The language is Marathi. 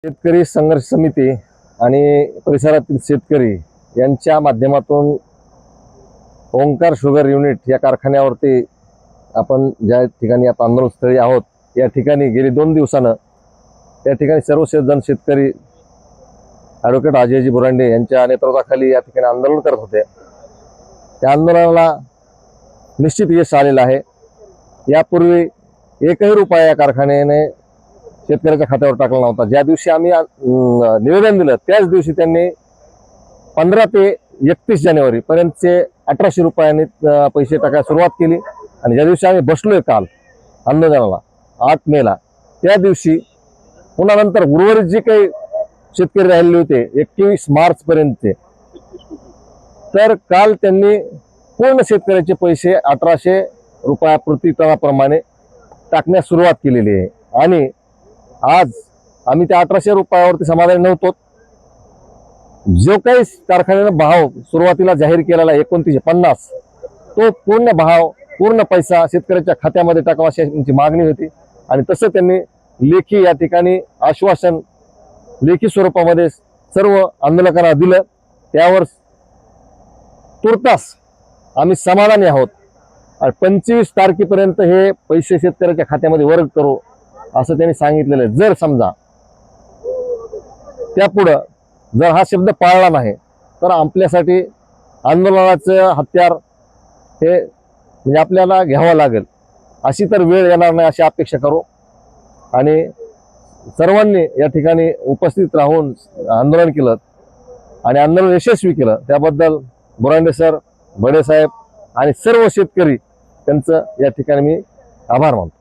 शेतकरी संघर्ष समिती आणि परिसरातील शेतकरी यांच्या माध्यमातून ओंकार शुगर युनिट या कारखान्यावरती आपण ज्या ठिकाणी आता आंदोलनस्थळी आहोत या ठिकाणी गेली 2 दिवसानं त्या ठिकाणी सर्व शेतकरी ॲडव्होकेट अजयजी बुरांडे यांच्या नेतृत्वाखाली या ठिकाणी आंदोलन करत होते। त्या आंदोलनाला निश्चित यश आलेलं आहे। यापूर्वी एकही रुपया या कारखान्याने शेतकऱ्याच्या खात्यावर टाकला नव्हता। ज्या दिवशी आम्ही निवेदन दिलं त्याच दिवशी त्यांनी 15 ते 31 जानेवारी पर्यंतचे 1800 रुपयांनी पैसे टाकायला सुरुवात केली। आणि ज्या दिवशी आम्ही बसलोय काल आंदोलनाला 8 मेला त्या दिवशी पुन्हा नंतर उर्वरित जे काही शेतकरी राहिले होते 21 मार्च पर्यंतचे, तर काल त्यांनी पूर्ण शेतकऱ्याचे पैसे 1800 रुपया प्रति टनाप्रमाणे टाकण्यास सुरुवात केलेली आहे। आणि आज आम्ही त्या 1800 रुपयावरती समाधानी नव्हतो। जो काही कारखान्याने भाव सुरुवातीला जाहीर केलेला 2950 तो पूर्ण भाव पूर्ण पैसा शेतकऱ्याच्या खात्यामध्ये टाकावा अशी त्यांची मागणी होती। आणि तसं त्यांनी लेखी या ठिकाणी आश्वासन लेखी स्वरूपामध्ये सर्व आंदोलकांना दिलं। त्यावर तुर्तास आम्ही समाधानी आहोत आणि 25 तारखेपर्यंत हे पैसे शेतकऱ्याच्या खात्यामध्ये वर्ग करू असं त्यांनी सांगितलेलं आहे। जर समजा त्यापुढं जर हा शब्द पाळला नाही तर आपल्यासाठी आंदोलनाचं हत्यार हे म्हणजे आपल्याला घ्यावं लागेल। अशी तर वेळ येणार नाही अशी अपेक्षा करू। आणि सर्वांनी या ठिकाणी उपस्थित राहून आंदोलन केलं आणि आंदोलन यशस्वी केलं त्याबद्दल बुरांडे सर, बडे साहेब आणि सर्व शेतकरी त्यांचं या ठिकाणी मी आभार मानतो।